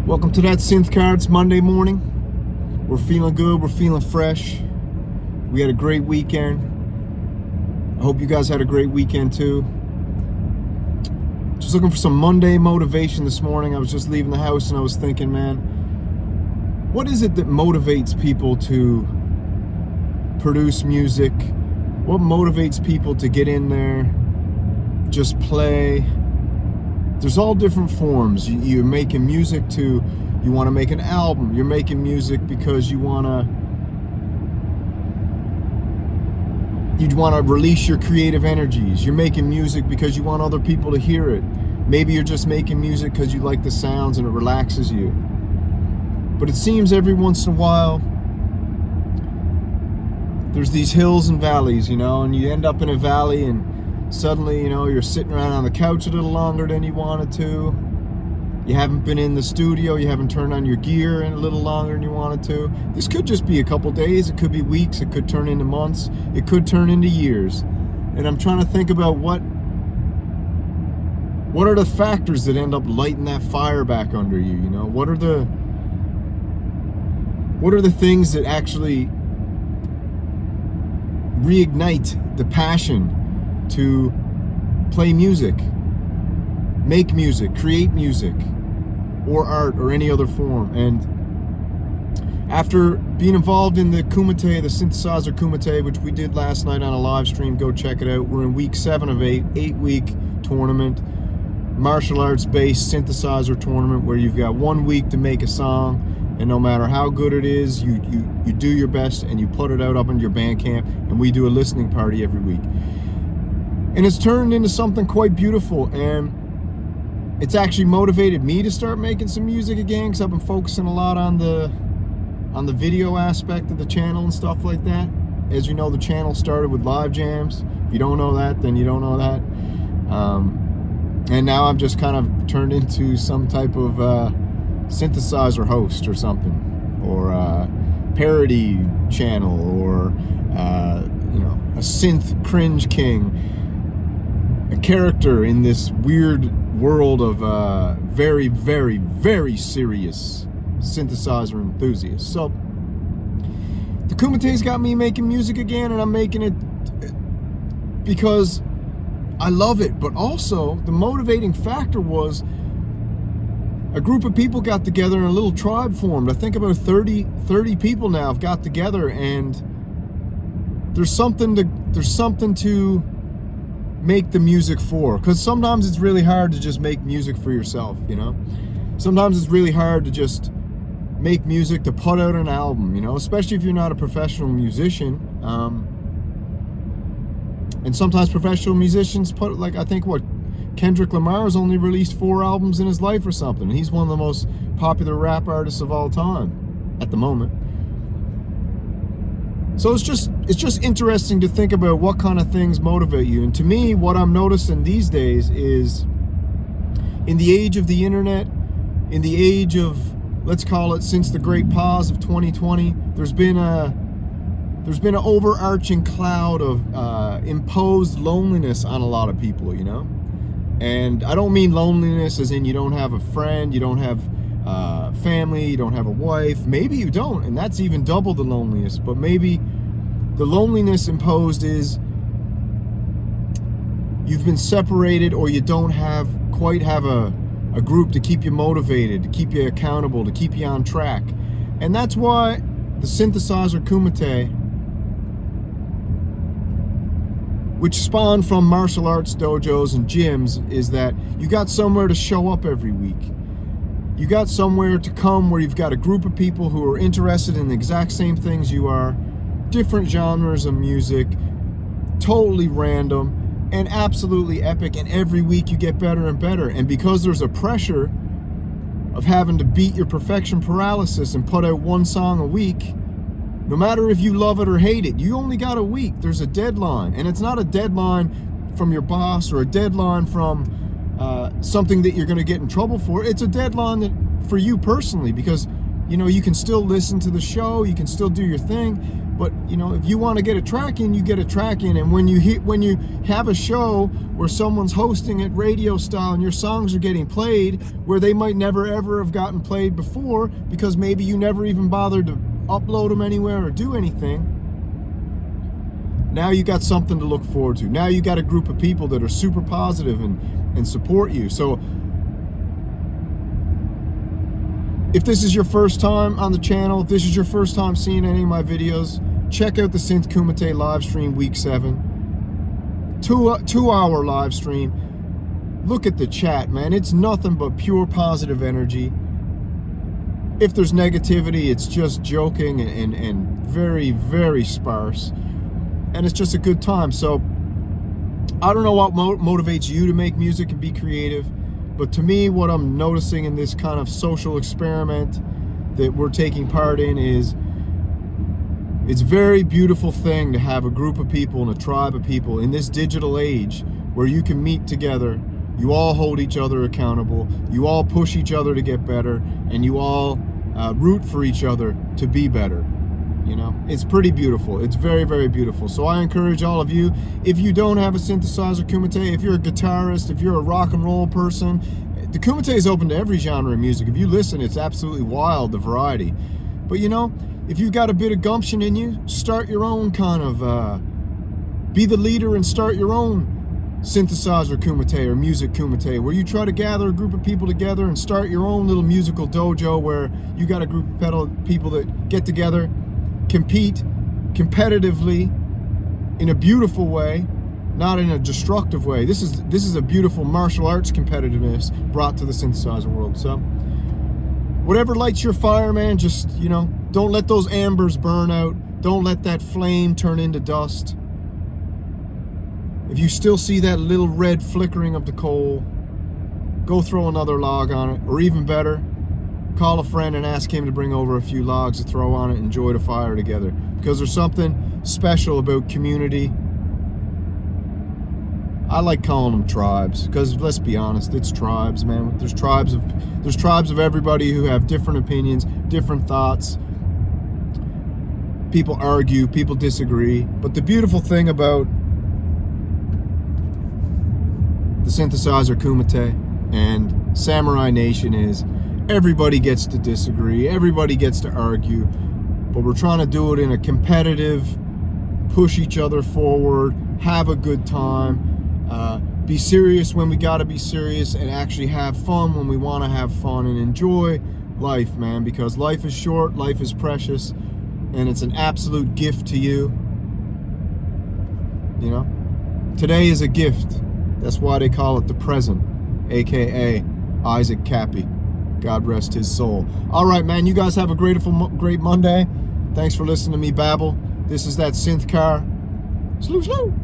Welcome to that Synth Car. It's Monday morning. We're feeling good. We're feeling fresh. We had a great weekend. I hope you guys had a great weekend too. Just looking for some Monday motivation this morning. I was just leaving the house and I was thinking, man, what is it that motivates people to produce music? What motivates people to get in there, just play? There's all different forms. You're making music you want to make an album. You're making music because you want to release your creative energies. You're making music because you want other people to hear it. Maybe you're just making music because you like the sounds and it relaxes you. But it seems every once in a while, there's these hills and valleys, and you end up in a valley and suddenly, you're sitting around on the couch a little longer than you wanted to. You haven't been in the studio, you haven't turned on your gear in a little longer than you wanted to. This could just be a couple days, it could be weeks, it could turn into months, it could turn into years. And I'm trying to think about what are the factors that end up lighting that fire back under you, What are the things that actually reignite the passion to play music, make music, create music, or art, or any other form? And after being involved in the Kumite, the synthesizer Kumite, which we did last night on a live stream, go check it out. We're in week 7 of 8-week tournament, martial arts based synthesizer tournament, where you've got 1 week to make a song, and no matter how good it is, you do your best and you put it out up on your Bandcamp, and we do a listening party every week. And it's turned into something quite beautiful, and it's actually motivated me to start making some music again, because I've been focusing a lot on the video aspect of the channel and stuff like that. As you know, the channel started with live jams. If you don't know that, then you don't know that. And now I'm just kind of turned into some type of synthesizer host or something, or parody channel, or a synth cringe king, a character in this weird world of very, very, very serious synthesizer enthusiasts. So the Kumite's got me making music again, and I'm making it because I love it. But also the motivating factor was a group of people got together and a little tribe formed. I think about 30 people now have got together, and there's something to make the music for, because sometimes it's really hard to just make music for yourself, Sometimes it's really hard to just make music to put out an album, especially if you're not a professional musician. And sometimes professional musicians put, like, I think Kendrick Lamar's only released 4 albums in his life or something. He's one of the most popular rap artists of all time at the moment. So it's just interesting to think about what kind of things motivate you. And to me, what I'm noticing these days is, in the age of the internet, in the age of, let's call it, since the great pause of 2020, there's been an overarching cloud of imposed loneliness on a lot of people, And I don't mean loneliness as in you don't have a friend, you don't have family, you don't have a wife. Maybe you don't, and that's even double the loneliness. But maybe the loneliness imposed is you've been separated, or you don't quite have a group to keep you motivated, to keep you accountable, to keep you on track. And that's why the synthesizer Kumite, which spawned from martial arts dojos and gyms, is that you got somewhere to show up every week. You got somewhere to come where you've got a group of people who are interested in the exact same things you are, different genres of music, totally random, and absolutely epic, and every week you get better and better. And because there's a pressure of having to beat your perfection paralysis and put out 1 song a week, no matter if you love it or hate it, you only got a week. There's a deadline, and it's not a deadline from your boss or a deadline from something that you're going to get in trouble for. It's a deadline for you personally, because you know, you can still listen to the show, you can still do your thing. But, you know, if you want to get a track in, you get a track in. And when you have a show where someone's hosting it radio style and your songs are getting played where they might never ever have gotten played before because maybe you never even bothered to upload them anywhere or do anything, now you got something to look forward to. Now you got a group of people that are super positive and support you. So if this is your first time on the channel, if this is your first time seeing any of my videos, check out the Synth Kumite live stream week 7. Two-hour live stream. Look at the chat, man. It's nothing but pure positive energy. If there's negativity, it's just joking and very, very sparse. And it's just a good time. So I don't know what motivates you to make music and be creative. But to me, what I'm noticing in this kind of social experiment that we're taking part in is it's a very beautiful thing to have a group of people and a tribe of people in this digital age where you can meet together, you all hold each other accountable, you all push each other to get better, and you all root for each other to be better. You know, it's pretty beautiful. It's very, very beautiful. So I encourage all of you, if you don't have a synthesizer kumite, if you're a guitarist, if you're a rock and roll person, the kumite is open to every genre of music. If you listen, it's absolutely wild, the variety. But you know, if you've got a bit of gumption in you, start your own kind of, be the leader and start your own synthesizer kumite or music kumite, where you try to gather a group of people together and start your own little musical dojo where you got a group of people that get together, compete competitively in a beautiful way, not in a destructive way. This is a beautiful martial arts competitiveness brought to the synthesizer world. So whatever lights your fire, man, just, you know, don't let those ambers burn out. Don't let that flame turn into dust. If you still see that little red flickering of the coal, go throw another log on it, or even better, call a friend and ask him to bring over a few logs to throw on it and enjoy the fire together. Because there's something special about community. I like calling them tribes, because let's be honest, it's tribes, man. There's tribes of everybody who have different opinions, different thoughts. People argue, people disagree. But the beautiful thing about the synthesizer kumite and Samurai Nation is everybody gets to disagree, everybody gets to argue, but we're trying to do it in a competitive, push each other forward, have a good time, be serious when we gotta be serious, and actually have fun when we want to have fun, and enjoy life, man, because life is short, life is precious, and it's an absolute gift to you. You know, today is a gift. That's why they call it the present, aka Isaac Cappy. God rest his soul. All right, man, you guys have a great Monday. Thanks for listening to me babble. This is that Synth Car. Slow.